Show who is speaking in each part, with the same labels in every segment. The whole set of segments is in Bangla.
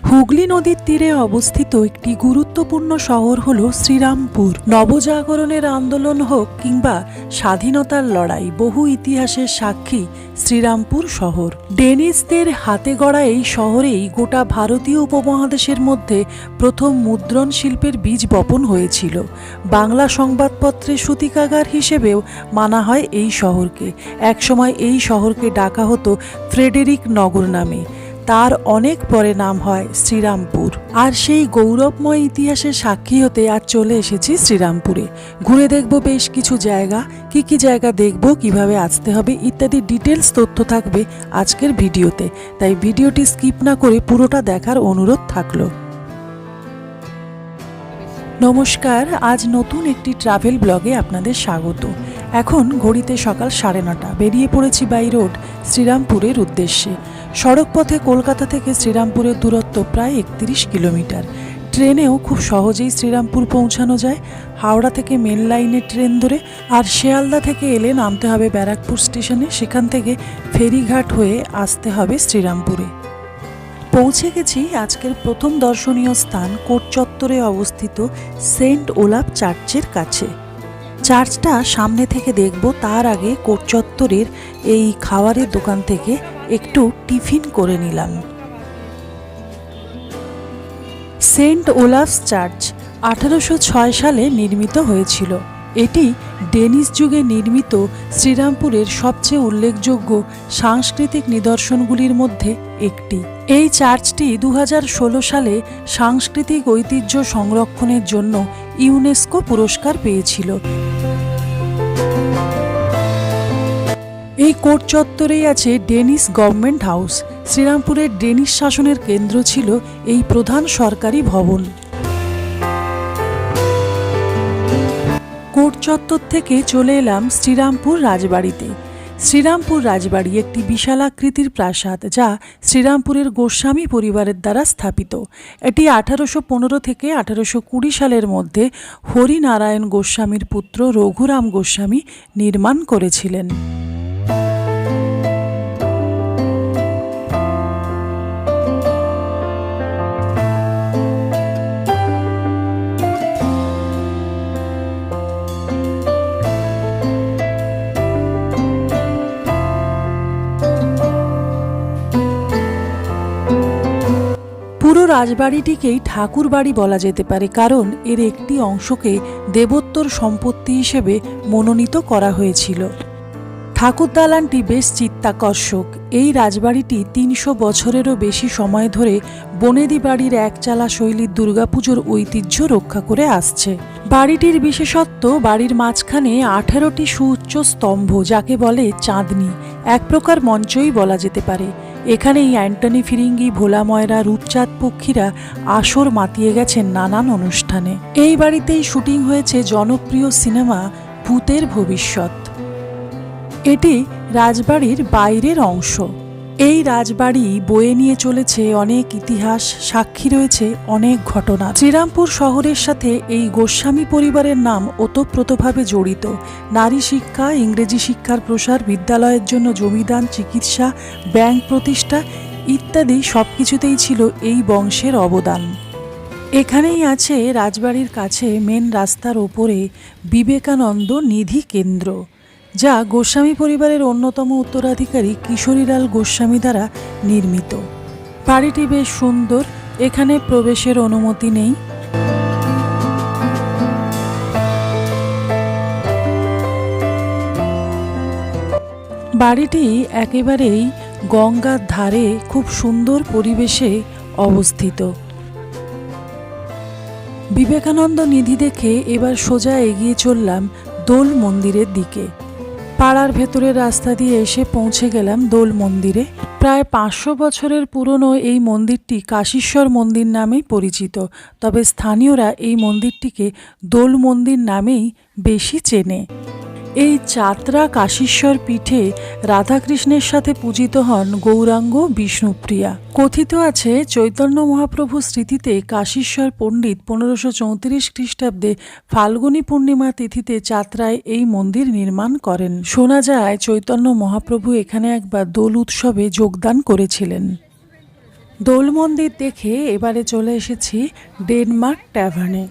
Speaker 1: হুগলি নদীর তীরে অবস্থিত একটি গুরুত্বপূর্ণ শহর হল শ্রীরামপুর। নবজাগরণের আন্দোলন হোক কিংবা স্বাধীনতার লড়াই, বহু ইতিহাসের সাক্ষী শ্রীরামপুর শহর। ডেনিসদের হাতে গড়া এই শহরেই গোটা ভারতীয় উপমহাদেশের মধ্যে প্রথম মুদ্রণ শিল্পের বীজ বপন হয়েছিল। বাংলা সংবাদপত্রের সূতিকাগার হিসেবেও মানা হয় এই শহরকে। একসময় এই শহরকে ডাকা হতো ফ্রেডেরিক নগর নামে। তার অনেক পরে নাম হয় শ্রীরামপুর। আর সেই গৌরবময় ইতিহাসের সাক্ষী হতে আজ চলে এসেছি শ্রীরামপুরে। ঘুরে দেখব বেশ কিছু জায়গা, কি জায়গা দেখব, কিভাবে আসতে হবে ইত্যাদি ডিটেলস তথ্য থাকবে আজকের ভিডিওতে। তাই ভিডিওটি স্কিপ না করে পুরোটা দেখার অনুরোধ থাকলো। নমস্কার, আজ নতুন একটি ট্রাভেল ব্লগে আপনাদের স্বাগত। এখন ঘড়িতে সকাল 9:30। বেরিয়ে পড়েছি বাই রোড শ্রীরামপুরের উদ্দেশ্যে। সড়ক পথে কলকাতা থেকে শ্রীরামপুরের দূরত্ব প্রায় 31 কিলোমিটার। ট্রেনেও খুব সহজেই শ্রীরামপুর পৌঁছানো যায়। হাওড়া থেকে মেন লাইনে ট্রেন ধরে, আর শিয়ালদা থেকে এলে নামতে হবে ব্যারাকপুর স্টেশনে। সেখান থেকে ফেরিঘাট হয়ে আসতে হবে শ্রীরামপুরে। পৌঁছে গেছি আজকের প্রথম দর্শনীয় স্থান কোর্ট চত্বরে অবস্থিত সেন্ট ওলাফ চার্চের কাছে। চার্চটা সামনে থেকে দেখব, তার আগে কোর্ট চত্বরের এই খাবারের দোকান থেকে একটু টিফিন করে নিলাম। সেন্ট ওলাফস চার্চ 1806 সালে নির্মিত হয়েছিল। এটি ডেনিস যুগে নির্মিত শ্রীরামপুরের সবচেয়ে উল্লেখযোগ্য সাংস্কৃতিক নিদর্শনগুলির মধ্যে একটি। এই চার্চটি 2016 সালে সাংস্কৃতিক ঐতিহ্য সংরক্ষণের জন্য ইউনেস্কো পুরস্কার পেয়েছিল। এই কোর্ট চত্বরেই আছে ডেনিস গভর্নমেন্ট হাউস। শ্রীরামপুরের ডেনিস শাসনের কেন্দ্র ছিল এই প্রধান সরকারি ভবন। কোর্ট চত্বর থেকে চলে এলাম শ্রীরামপুর রাজবাড়িতে। শ্রীরামপুর রাজবাড়ি একটি বিশালাকৃতির প্রাসাদ, যা শ্রীরামপুরের গোস্বামী পরিবারের দ্বারা স্থাপিত। এটি 1815 থেকে 1820 সালের মধ্যে হরিনারায়ণ গোস্বামীর পুত্র রঘুরাম গোস্বামী নির্মাণ করেছিলেন। পুরো রাজবাড়িটিকেই ঠাকুর বাড়ি বলা যেতে পারে, কারণ এর একটি অংশকে দেবোত্তর সম্পত্তি হিসেবে মনোনীত করা হয়েছিল। ঠাকুর দালানটি বেশ চিত্তাকর্ষক। এই রাজবাড়িটি 300 বছরেরও বেশি সময় ধরে বনেদি বাড়ির একচালা শৈলীর দুর্গাপুজোর ঐতিহ্য রক্ষা করে আসছে। বাড়িটির বিশেষত্ব, বাড়ির মাঝখানে 18টি সুউচ্চ স্তম্ভ, যাকে বলে চাঁদনি, এক প্রকার মঞ্চই বলা যেতে পারে। এখানেই অ্যান্টনি ফিরিঙ্গি, ভোলা ময়রা, রূপচাঁদ পক্ষীরা আসর মাতিয়ে গেছেন নানান অনুষ্ঠানে। এই বাড়িতেই শুটিং হয়েছে জনপ্রিয় সিনেমা ভূতের ভবিষ্যৎ। এটি রাজবাড়ির বাইরের অংশ। এই রাজবাড়ি বয়ে নিয়ে চলেছে অনেক ইতিহাস, সাক্ষী রয়েছে অনেক ঘটনা। শ্রীরামপুর শহরের সাথে এই গোস্বামী পরিবারের নাম ওতপ্রোতভাবে জড়িত। নারী শিক্ষা, ইংরেজি শিক্ষার প্রসার, বিদ্যালয়ের জন্য জমিদান, চিকিৎসা, ব্যাংক প্রতিষ্ঠা ইত্যাদি সবকিছুতেই ছিল এই বংশের অবদান। এখানেই আছে রাজবাড়ির কাছে মেন রাস্তার ওপরে বিবেকানন্দ নিধি কেন্দ্র, যা গোস্বামী পরিবারের অন্যতম উত্তরাধিকারী কিশোরীলাল গোস্বামী দ্বারা নির্মিত। বাড়িটি বেশ সুন্দর। এখানে প্রবেশের অনুমতি নেই। বাড়িটি একেবারেই গঙ্গার ধারে খুব সুন্দর পরিবেশে অবস্থিত। বিবেকানন্দ নিধি দেখে এবার সোজা এগিয়ে চললাম দোল মন্দিরের দিকে। পাড়ার ভেতরের রাস্তা দিয়ে এসে পৌঁছে গেলাম দোল মন্দিরে। প্রায় 500 বছরের পুরনো এই মন্দিরটি কাশীশ্বর মন্দির নামেই পরিচিত, তবে স্থানীয়রা এই মন্দিরটিকে দোল মন্দির নামেই বেশি চেনে। এই চাতরা কাশীশ্বর পীঠে রাধাকৃষ্ণের সাথে পূজিত হন গৌরাঙ্গ বিষ্ণুপ্রিয়া। কথিত আছে চৈতন্য মহাপ্রভু স্মৃতিতে কাশীশ্বর পণ্ডিত 1534 খ্রিস্টাব্দে ফাল্গুনী পূর্ণিমা তিথিতে চাতরায় এই মন্দির নির্মাণ করেন। শোনা যায় চৈতন্য মহাপ্রভু এখানে একবার দোল উৎসবে যোগদান করেছিলেন। দোল মন্দির দেখে এবারে চলে এসেছি ডেনমার্ক ট্যাভার্নে।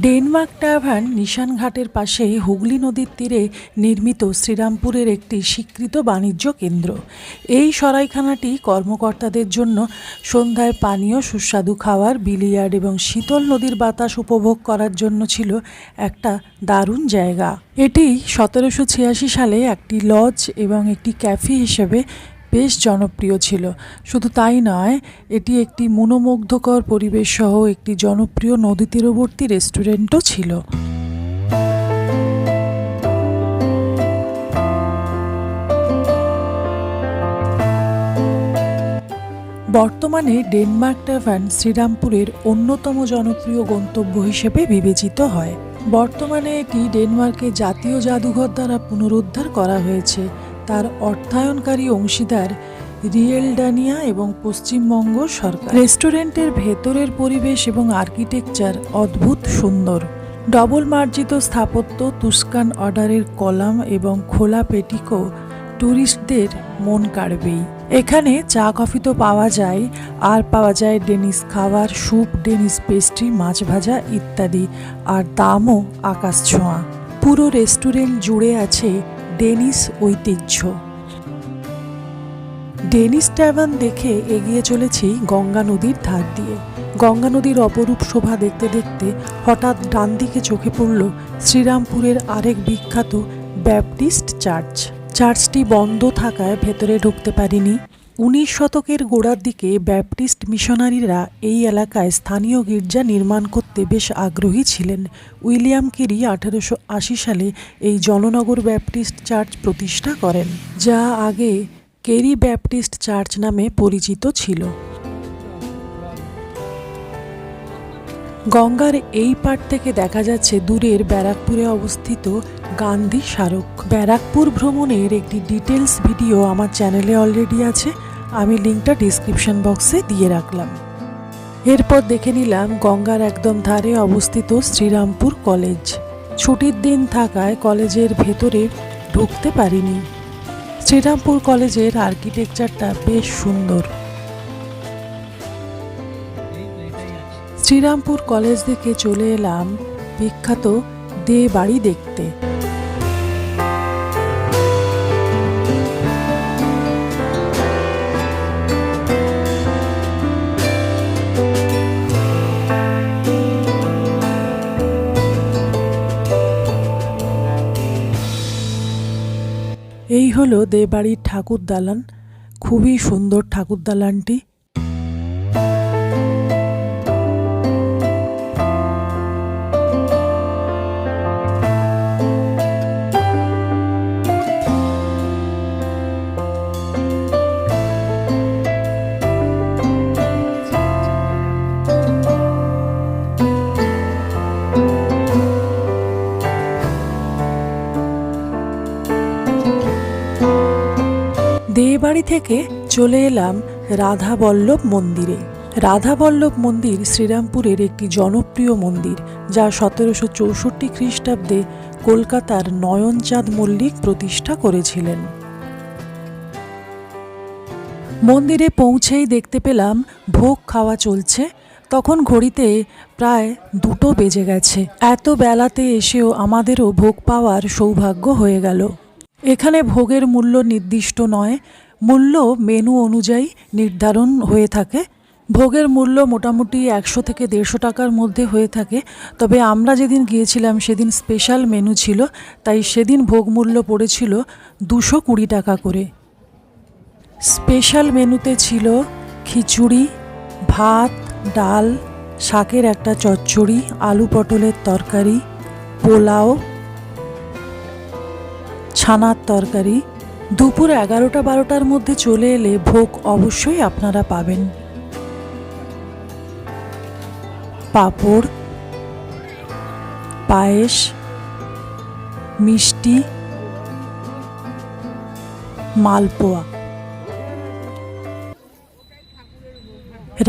Speaker 1: ডেনমার্ক ট্যাভার্ন নিশানঘাটের পাশেই হুগলি নদীর তীরে নির্মিত শ্রীরামপুরের একটি স্বীকৃত বাণিজ্য কেন্দ্র। এই সরাইখানাটি কর্মকর্তাদের জন্য সন্ধ্যায় পানীয়, সুস্বাদু খাবার, বিলিয়ার্ড এবং শীতল নদীর বাতাস উপভোগ করার জন্য ছিল একটা দারুণ জায়গা। এটি 1786 সালে একটি লজ এবং একটি ক্যাফে হিসেবে বেশ জনপ্রিয় ছিল। শুধু তাই নয়, এটি একটি মনোমুগ্ধকর পরিবেশ সহ একটি জনপ্রিয় নদী তীরবর্তী রেস্টুরেন্টও ছিল। বর্তমানে ডেনমার্ক ট্যাভার্ন শ্রীরামপুরের অন্যতম জনপ্রিয় গন্তব্য হিসেবে বিবেচিত হয়। বর্তমানে এটি ডেনমার্কের জাতীয় জাদুঘর দ্বারা পুনরুদ্ধার করা হয়েছে। তার অর্থায়নকারী অংশীদার রিয়েলডানিয়া এবং পশ্চিমবঙ্গ সরকার। রেস্টুরেন্টের ভেতরের পরিবেশ এবং আর্কিটেকচার অদ্ভুত সুন্দর। ডবল মার্জিত স্থাপত্য, তুস্কান অর্ডারের কলাম এবং খোলা পেটিকো ট্যুরিস্টদের মন কাড়বেই। এখানে চা কফি তো পাওয়া যায়, আর পাওয়া যায় ডেনিশ খাবার, স্যুপ, ডেনিশ পেস্ট্রি, মাছ ভাজা ইত্যাদি, আর দামও আকাশ ছোঁয়া। পুরো রেস্টুরেন্ট জুড়ে আছে ডেনিশ ঐতিহ্য। ডেনিশ ট্যাভার্ন দেখে এগিয়ে চলেছি গঙ্গা নদীর ধার দিয়ে। গঙ্গা নদীর অপরূপ শোভা দেখতে দেখতে হঠাৎ ডান দিকে চোখে পড়ল শ্রীরামপুরের আরেক বিখ্যাত ব্যাপটিস্ট চার্চ। চার্চটি বন্ধ থাকায় ভেতরে ঢুকতে পারিনি। 19 শতকের গোড়ার দিকে ব্যাপটিস্ট মিশনারিরা এই এলাকায় স্থানীয় গির্জা নির্মাণ করতে বেশ আগ্রহী ছিলেন। উইলিয়াম কেরি 1880 সালে এই জননগর ব্যাপটিস্ট চার্চ প্রতিষ্ঠা করেন, যা আগে কেরি ব্যাপটিস্ট চার্চ নামে পরিচিত ছিল। গঙ্গার এই পাড় থেকে দেখা যাচ্ছে দূরের ব্যারাকপুরে অবস্থিত গান্ধী স্মারক। ব্যারাকপুর ভ্রমণের একটি ডিটেলস ভিডিও আমার চ্যানেলে অলরেডি আছে, আমি লিঙ্কটা ডিসক্রিপশন বক্সে দিয়ে রাখলাম। এরপর দেখে নিলাম গঙ্গার একদম ধারে অবস্থিত শ্রীরামপুর কলেজ। ছুটির দিন থাকায় কলেজের ভেতরে ঢুকতে পারিনি। শ্রীরামপুর কলেজের আর্কিটেকচারটা বেশ সুন্দর। শ্রীরামপুর কলেজ দেখে চলে এলাম বিখ্যাত দে বাড়ি দেখতে। এই হলো দে বাড়ির ঠাকুর দালান। খুবই সুন্দর ঠাকুর দালানটি। দেবাড়ি থেকে চলে এলাম রাধাবল্লভ মন্দিরে। রাধাবল্লভ মন্দির শ্রীরামপুরের একটি জনপ্রিয় মন্দির, যা 1764 খ্রিস্টাব্দে কলকাতার নয়নচাঁদ মল্লিক প্রতিষ্ঠা করেছিলেন। মন্দিরে পৌঁছেই দেখতে পেলাম ভোগ খাওয়া চলছে। তখন ঘড়িতে প্রায় 2টো বেজে গেছে। এত বেলাতে এসেও আমাদেরও ভোগ পাওয়ার সৌভাগ্য হয়ে গেল। এখানে ভোগের মূল্য নির্দিষ্ট নয়, মূল্য মেনু অনুযায়ী নির্ধারণ হয়ে থাকে। ভোগের মূল্য মোটামুটি 100 থেকে 150 টাকার মধ্যে হয়ে থাকে। তবে আমরা যেদিন গিয়েছিলাম সেদিন স্পেশাল মেনু ছিল, তাই সেদিন ভোগ মূল্য পড়েছিল 220 টাকা করে। স্পেশাল মেনুতে ছিল খিচুড়ি, ভাত, ডাল, শাকের একটা চচ্চড়ি, আলু পটলের তরকারি, পোলাও, ছানার তরকারি। দুপুর 11টা-12টার মধ্যে চলে এলে ভোগ অবশ্যই আপনারা পাবেন। পাঁপড়, পায়েস, মিষ্টি, মালপোয়া।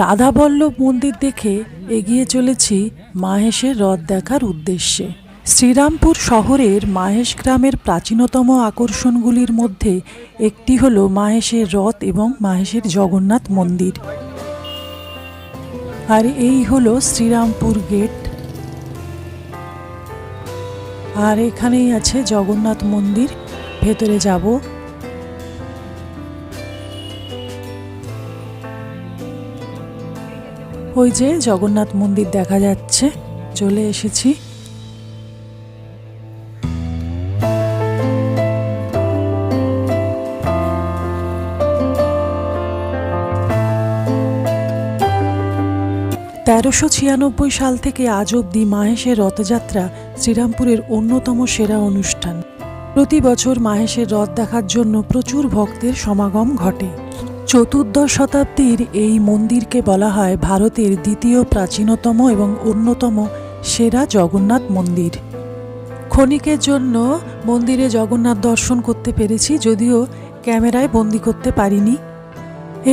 Speaker 1: রাধাবল্লভ মন্দির দেখে এগিয়ে চলেছি মাহেশের হ্রদ দেখার উদ্দেশ্যে। শ্রীরামপুর শহরের মাহেশ গ্রামের প্রাচীনতম আকর্ষণগুলির মধ্যে একটি হল মাহেশের হ্রদ এবং মাহেশের জগন্নাথ মন্দির। আর এই হলো শ্রীরামপুর গেট। আর এখানেই আছে জগন্নাথ মন্দির, ভেতরে যাব। ওই যে জগন্নাথ মন্দির দেখা যাচ্ছে, চলে এসেছি। তেরোশো 96 সাল থেকে আজ অবধি মাহেশের রথযাত্রা শ্রীরামপুরের অন্যতম সেরা অনুষ্ঠান। প্রতি বছর মাহেশের রথ দেখার জন্য প্রচুর ভক্তের সমাগম ঘটে। চতুর্দশ শতাব্দীর এই মন্দিরকে বলা হয় ভারতের দ্বিতীয় প্রাচীনতম এবং অন্যতম সেরা জগন্নাথ মন্দির। ক্ষণিকের জন্য মন্দিরে জগন্নাথ দর্শন করতে পেরেছি, যদিও ক্যামেরায় বন্দি করতে পারিনি।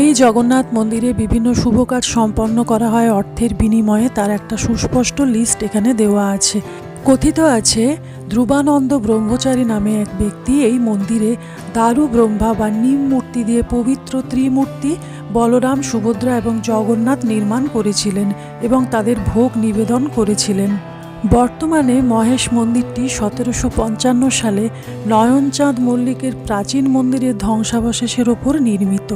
Speaker 1: এই জগন্নাথ মন্দিরে বিভিন্ন শুভ কাজ সম্পন্ন করা হয় অর্থের বিনিময়ে, তার একটা সুস্পষ্ট লিস্ট এখানে দেওয়া আছে। কথিত আছে ধ্রুবানন্দ ব্রহ্মচারী নামে এক ব্যক্তি এই মন্দিরে দারু ব্রহ্মা বা নিম মূর্তি দিয়ে পবিত্র ত্রিমূর্তি বলরাম, সুভদ্রা এবং জগন্নাথ নির্মাণ করেছিলেন এবং তাদের ভোগ নিবেদন করেছিলেন। বর্তমানে মহেশ মন্দিরটি 1755 সালে নয়নচাঁদ মল্লিকের প্রাচীন মন্দিরের ধ্বংসাবশেষের ওপর নির্মিত।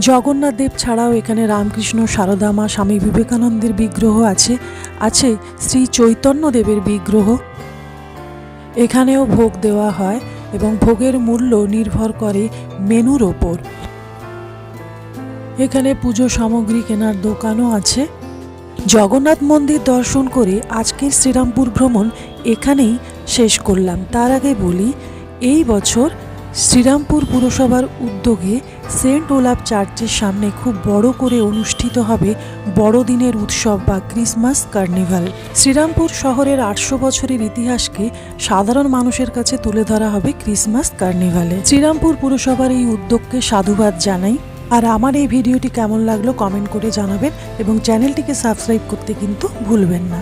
Speaker 1: জগন্নাথ দেব ছাড়াও এখানে রামকৃষ্ণ, সারদা মা, স্বামী বিবেকানন্দের বিগ্রহ আছে, আছে শ্রী চৈতন্য দেবের বিগ্রহ। এখানেও ভোগ দেওয়া হয় এবং ভোগের মূল্য নির্ভর করে মেনুর ওপর। এখানে পুজো সামগ্রী কেনার দোকানও আছে। জগন্নাথ মন্দির দর্শন করে আজকের শ্রীরামপুর ভ্রমণ এখানেই শেষ করলাম। তার আগে বলি, এই বছর শ্রীরামপুর পুরসভার উদ্যোগে সেন্ট ওলাফ চার্চের সামনে খুব বড় করে অনুষ্ঠিত হবে বড়দিনের উৎসব বা ক্রিসমাস কার্নিভাল। শ্রীরামপুর শহরের 800 বছরের ইতিহাসকে সাধারণ মানুষের কাছে তুলে ধরা হবে ক্রিসমাস কার্নিভালে। শ্রীরামপুর পুরসভার এই উদ্যোগকে সাধুবাদ জানাই। আর আমার এই ভিডিওটি কেমন লাগলো কমেন্ট করে জানাবেন এবং চ্যানেলটিকে সাবস্ক্রাইব করতে কিন্তু ভুলবেন না।